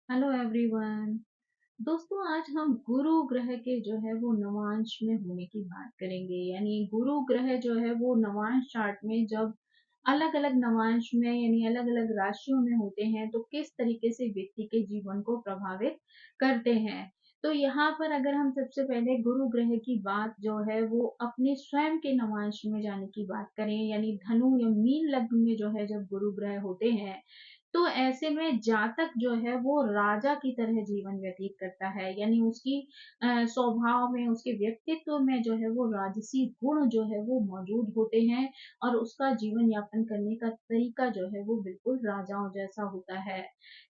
Hello everyone. दोस्तों, आज हम गुरु ग्रह के जो है वो नवांश में होने की बात करेंगे। यानी गुरु ग्रह जो है वो नवांश चार्ट में जब अलग अलग नवांश में यानी अलग अलग राशियों में होते हैं तो किस तरीके से व्यक्ति के जीवन को प्रभावित करते हैं। तो यहाँ पर अगर हम सबसे पहले गुरु ग्रह की बात जो है वो अपने स्वयं के नवांश में जाने की बात करें, यानी धनु या मीन लग्न में जो है जब गुरु ग्रह होते हैं तो ऐसे में जातक जो है वो राजा की तरह जीवन व्यतीत करता है। यानी उसकी स्वभाव में, उसके व्यक्तित्व में जो है वो राजसी गुण जो है वो मौजूद होते हैं और उसका जीवन यापन करने का तरीका जो है वो बिल्कुल राजाओं जैसा होता है।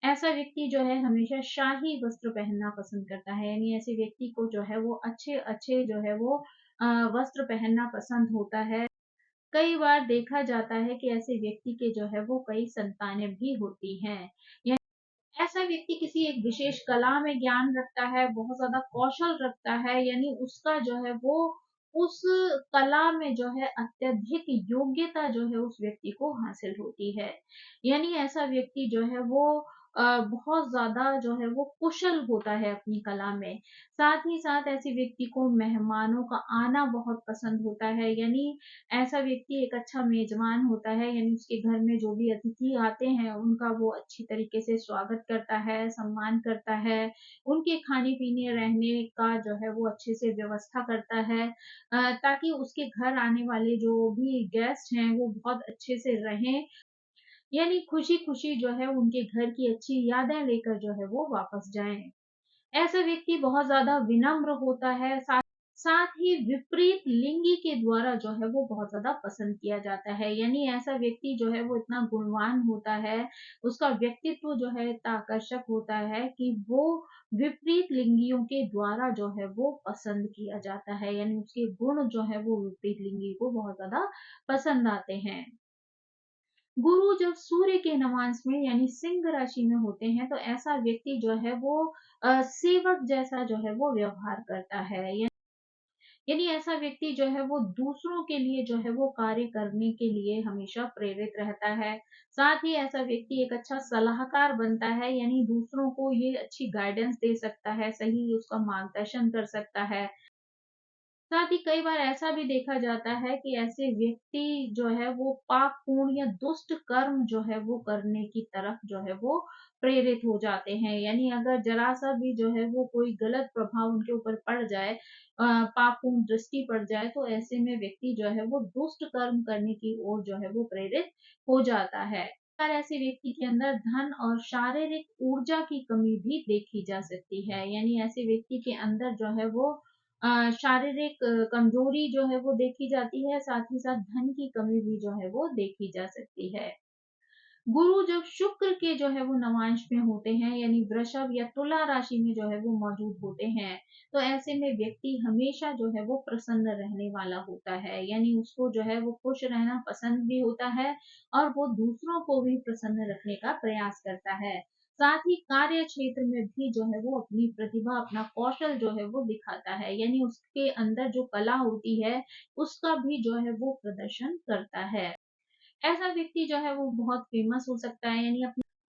ऐसा व्यक्ति जो है हमेशा शाही वस्त्र पहनना पसंद करता है। यानी ऐसे व्यक्ति को जो है वो अच्छे अच्छे जो है वो वस्त्र पहनना पसंद होता है। कई बार देखा जाता है कि ऐसे व्यक्ति के जो है वो कई संतानें भी होती हैं। या ऐसा व्यक्ति किसी एक विशेष कला में ज्ञान रखता है, बहुत ज़्यादा कौशल रखता है, यानी उसका जो है वो उस कला में जो है अत्यधिक योग्यता जो है उस व्यक्ति को हासिल होती है। यानी ऐसा व्यक्ति जो है वो बहुत ज़्यादा जो है वो कुशल होता है अपनी कला में। साथ ही साथ ऐसे व्यक्ति को मेहमानों का आना बहुत पसंद होता है। यानी ऐसा व्यक्ति एक अच्छा मेज़बान होता है। यानी उसके घर में जो भी अतिथि आते हैं, उनका वो अच्छी तरीके से स्वागत करता है, सम्मान करता है, उनके खाने-पीने, रहने का जो है वो अच्छे से व्यवस्था करता है, ताकि उसके घर आने वाले जो भी गेस्ट हैं, वो बहुत अच्छे से रहें। यानी खुशी-खुशी जो है उनके घर की अच्छी यादें लेकर जो है वो वापस जाएँ। ऐसा व्यक्ति बहुत ज़्यादा विनम्र होता है, साथ ही विपरीत लिंगी के द्वारा जो है वो बहुत ज़्यादा पसंद किया जाता है। यानी ऐसा व्यक्ति जो है वो इतना गुणवान होता है, उसका व्यक्तित्व जो है इतना आकर्षक होता है कि वो विपरीत लिंगियों के द्वारा जो है वो पसंद किया जाता है। यानी उसके गुण जो है वो विपरीत लिंगी को बहुत ज़्यादा पसंद आते हैं। गुरु जब सूर्य के नवांश में यानी सिंह राशि में होते हैं तो ऐसा व्यक्ति जो है वो सेवक जैसा जो है वो व्यवहार करता है। यानी ऐसा व्यक्ति जो है वो दूसरों के लिए जो है वो कार्य करने के लिए हमेशा प्रेरित रहता है। साथ ही ऐसा व्यक्ति एक अच्छा सलाहकार बनता है। यानी दूसरों को ये अच्छी गाइडेंस दे सकता है, सही उसका मार्गदर्शन कर सकता है। साथ ही कई बार ऐसा भी देखा जाता है कि ऐसे व्यक्ति जो है वो पापपूर्ण या दुष्ट कर्म जो है वो करने की तरफ जो है वो प्रेरित हो जाते हैं। यानी अगर ज़रा-सा भी जो है वो कोई गलत प्रभाव उनके ऊपर पड़ जाए, पापपूर्ण दृष्टि पड़ जाए, तो ऐसे में व्यक्ति जो है वो दुष्ट कर्म करने की ओर जो है वो प्रेरित हो जाता है। पर ऐसे व्यक्ति के अंदर धन और शारीरिक ऊर्जा की कमी भी देखी जा सकती है। यानी ऐसे व्यक्ति के अंदर जो है वो शारीरिक कमज़ोरी जो है वो देखी जाती है, साथ ही साथ धन की कमी भी जो है वो देखी जा सकती है। गुरु जब शुक्र के जो है वो नवांश में होते हैं, यानी वृषभ या तुला राशि में जो है वो मौजूद होते हैं, तो ऐसे में व्यक्ति हमेशा जो है वो प्रसन्न रहने वाला होता है। यानी उसको जो है वो खुश रहना पसंद भी होता है और वो दूसरों को भी प्रसन्न रखने का प्रयास करता है। साथ ही कार्य क्षेत्र में भी जो है वो अपनी प्रतिभा, अपना कौशल जो है वो दिखाता है। यानी उसके अंदर जो कला होती है, उसका भी जो है वो प्रदर्शन करता है। ऐसा व्यक्ति जो है वो बहुत फेमस हो सकता है।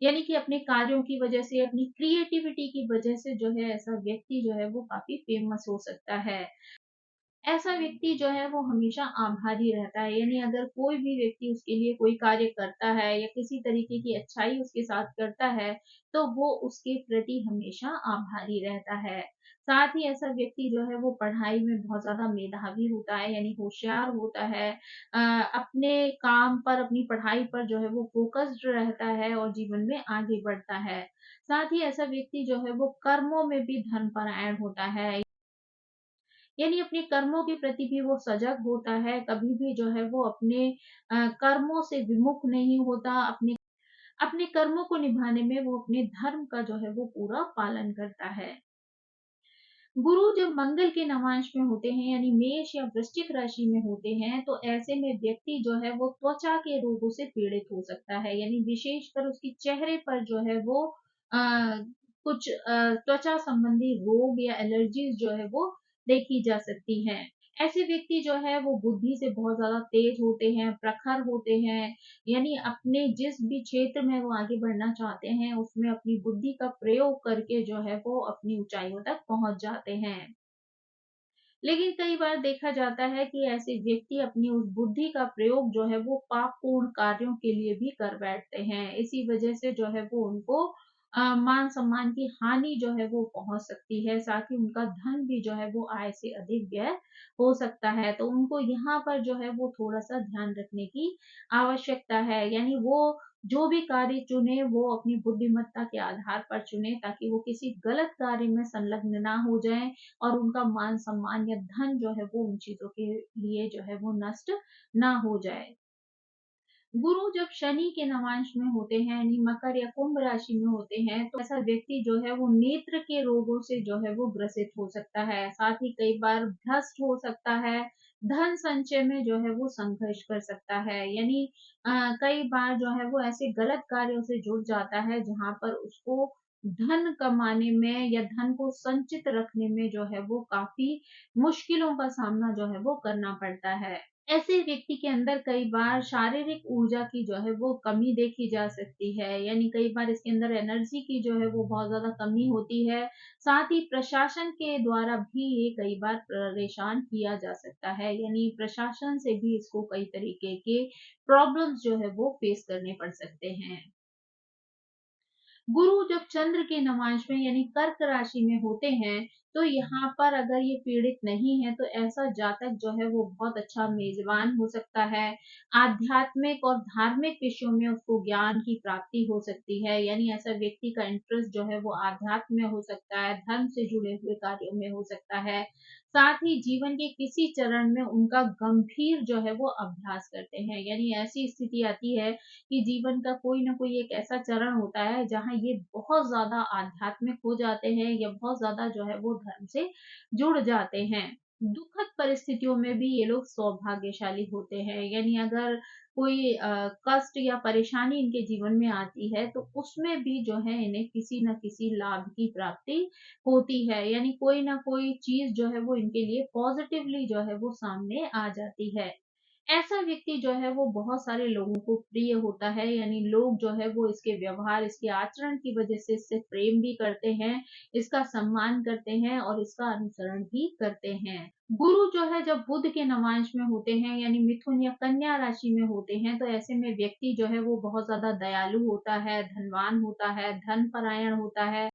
यानी कि अपने कार्यों की वजह से, अपनी क्रिएटिविटी की वजह से जो है ऐसा व्यक्ति जो है वो काफ़ी फेमस हो सकता है। ऐसा व्यक्ति जो है वो हमेशा आभारी रहता है। यानी अगर कोई भी व्यक्ति उसके लिए कोई कार्य करता है या किसी तरीके की अच्छाई उसके साथ करता है, तो वो उसके प्रति हमेशा आभारी रहता है। साथ ही ऐसा व्यक्ति जो है वो पढ़ाई में बहुत ज़्यादा मेधावी होता है, यानी होशियार होता है। अपने काम पर, अपनी पढ़ाई पर जो है वो फ़ोकस्ड रहता है और जीवन में आगे बढ़ता है। साथ ही ऐसा व्यक्ति जो है वो कर्मों में भी धर्मपरायण होता है। यानी अपने कर्मों के प्रति भी वो सजग होता है, कभी भी जो है वो अपने कर्मों से विमुख नहीं होता, अपने अपने कर्मों को निभाने में वो अपने धर्म का जो है वो पूरा पालन करता है। गुरु जब मंगल के नवांश में होते हैं, यानी मेष या वृश्चिक राशि में होते हैं, तो ऐसे में व्यक्ति जो है वो त्वचा के रोगों से पीड़ित हो सकता है। यानी विशेषकर उसके चेहरे पर जो है वो कुछ त्वचा संबंधी रोग या एलर्जीज़ जो है वो देखी जा सकती हैं। ऐसे व्यक्ति जो है वो बुद्धि से बहुत ज़्यादा तेज होते हैं, प्रखर होते हैं, यानी अपने जिस भी क्षेत्र में वो आगे बढ़ना चाहते हैं, उसमें अपनी बुद्धि का प्रयोग करके जो है वो अपनी ऊँचाइयों तक पहुँच जाते हैं। लेकिन कई बार देखा जाता है कि ऐसे व्यक्ति अपनी उस बुद्धि का प्रयोग जो है वो पापपूर्ण कार्यों के लिए भी कर बैठते हैं। इसी वजह से जो है वो उनको मान-सम्मान की हानि जो है वो पहुँच सकती है, साथ ही उनका धन भी जो है वो आय से अधिक व्यय हो सकता है। तो उनको यहाँ पर जो है वो थोड़ा-सा ध्यान रखने की आवश्यकता है। यानी वो जो भी कार्य चुने वो अपनी बुद्धिमत्ता के आधार पर चुने, ताकि वो किसी गलत कार्य में संलग्न ना हो जाएँ और उनका मान-सम्मान या धन जो है वो उन चीज़ों के लिए जो है वो नष्ट ना हो जाए। गुरु जब शनि के नवांश में होते हैं, यानी मकर या कुंभ राशि में होते हैं, तो ऐसा व्यक्ति जो है वो नेत्र के रोगों से जो है वो ग्रसित हो सकता है। साथ ही कई बार भ्रष्ट हो सकता है, धन संचय में जो है वो संघर्ष कर सकता है। यानी कई बार जो है वो ऐसे गलत कार्यों से जुड़ जाता है, जहाँ पर उसको धन कमाने में या धन को संचित रखने में जो है वो काफ़ी मुश्किलों का सामना जो है वो करना पड़ता है। ऐसे व्यक्ति के अंदर कई बार शारीरिक ऊर्जा की जो है वो कमी देखी जा सकती है, यानी कई बार इसके अंदर एनर्जी की जो है वो बहुत ज़्यादा कमी होती है। साथ ही प्रशासन के द्वारा भी ये कई बार परेशान किया जा सकता है, यानी प्रशासन से भी इसको कई तरीके के प्रॉब्लम्स जो है वो फेस करने पड़ सकते हैं। गुरु जब चंद्र के नवांश में यानी कर्क राशि में होते हैं, तो यहाँ पर अगर ये पीड़ित नहीं है, तो ऐसा जातक जो है वो बहुत अच्छा मेज़बान हो सकता है। आध्यात्मिक और धार्मिक विषयों में उसको ज्ञान की प्राप्ति हो सकती है, यानी ऐसा व्यक्ति का इंटरेस्ट जो है वो आध्यात्म में हो सकता है, धर्म से जुड़े हुए कार्यों में हो सकता है। साथ ही जीवन के किसी चरण में उनका गंभीर जो है वो अभ्यास करते हैं, यानी ऐसी स्थिति आती है कि जीवन का कोई ना कोई एक ऐसा चरण होता है जहाँ ये बहुत ज़्यादा आध्यात्मिक हो जाते हैं या बहुत ज़्यादा जो है वो धर्म से जुड़ जाते हैं। दुखद परिस्थितियों में भी ये लोग सौभाग्यशाली होते हैं, यानी अगर कोई कष्ट या परेशानी इनके जीवन में आती है, तो उसमें भी जो है इन्हें किसी न किसी लाभ की प्राप्ति होती है, यानी कोई ना कोई चीज़ जो है वो इनके लिए पॉज़िटिवली जो है वो सामने आ जाती है। ऐसा व्यक्ति जो है वो बहुत सारे लोगों को प्रिय होता है, यानी लोग जो है वो इसके व्यवहार, इसके आचरण की वजह से इससे प्रेम भी करते हैं, इसका सम्मान करते हैं और इसका अनुसरण भी करते हैं। गुरु जो है जब बुध के नवांश में होते हैं, यानी मिथुन या कन्या राशि में होते हैं, तो ऐसे में व्यक्ति जो है वो बहुत ज़्यादा दयालु होता है, धनवान होता है, धन परायण होता है।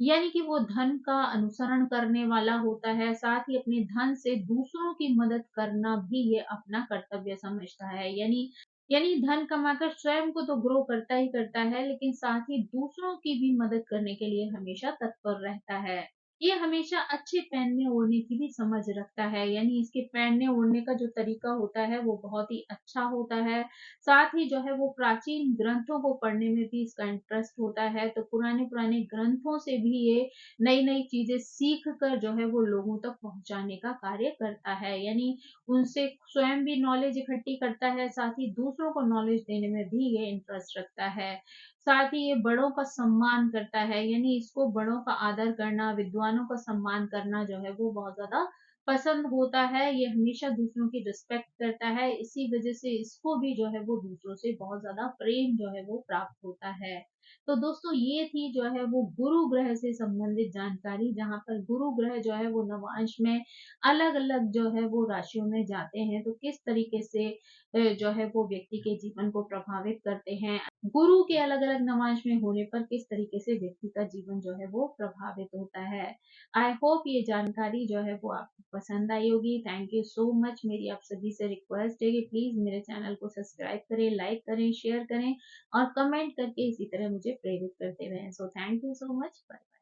यानी कि वो धन का अनुसरण करने वाला होता है, साथ ही अपने धन से दूसरों की मदद करना भी ये अपना कर्तव्य समझता है। यानी धन कमाकर स्वयं को तो ग्रो करता ही करता है, लेकिन साथ ही दूसरों की भी मदद करने के लिए हमेशा तत्पर रहता है। ये हमेशा अच्छे पहनने-ओढ़ने की भी समझ रखता है, यानी इसके पहनने-ओढ़ने का जो तरीका होता है वो बहुत ही अच्छा होता है। साथ ही जो है वो प्राचीन ग्रंथों को पढ़ने में भी इसका इंटरेस्ट होता है, तो पुराने-पुराने ग्रंथों से भी ये नई-नई चीज़ें सीख कर जो है वो लोगों तक पहुँचाने का कार्य करता है। यानी उनसे स्वयं भी नॉलेज इकट्ठी करता है, साथ ही दूसरों को नॉलेज देने में भी ये इंटरेस्ट रखता है। साथ ही ये बड़ों का सम्मान करता है, यानी इसको बड़ों का आदर करना, विद्वानों का सम्मान करना जो है वो बहुत ज़्यादा पसंद होता है। ये हमेशा दूसरों की रिस्पेक्ट करता है, इसी वज़ह से इसको भी जो है वो दूसरों से बहुत ज़्यादा प्रेम जो है वो प्राप्त होता है। तो दोस्तों ये थी जो है वो गुरु ग्रह से संबंधित जानकारी, जहाँ पर गुरु ग्रह जो है वो नवांश में अलग-अलग जो है वो राशियों में जाते हैं, तो किस तरीके से जो है वो व्यक्ति के जीवन को प्रभावित करते हैं। गुरु के अलग-अलग नवांश में होने पर किस तरीके से व्यक्ति का जीवन जो है वो प्रभावित होता है। आई होप ये जानकारी जो है वो आपको पसंद आई होगी। Thank you so much. मेरी आप सभी से रिक्वेस्ट है कि प्लीज़ मेरे चैनल को सब्सक्राइब करें, लाइक करें, शेयर करें और कमेंट करके इसी तरह मुझे प्रेरित करते रहें। So thank you so much. Bye.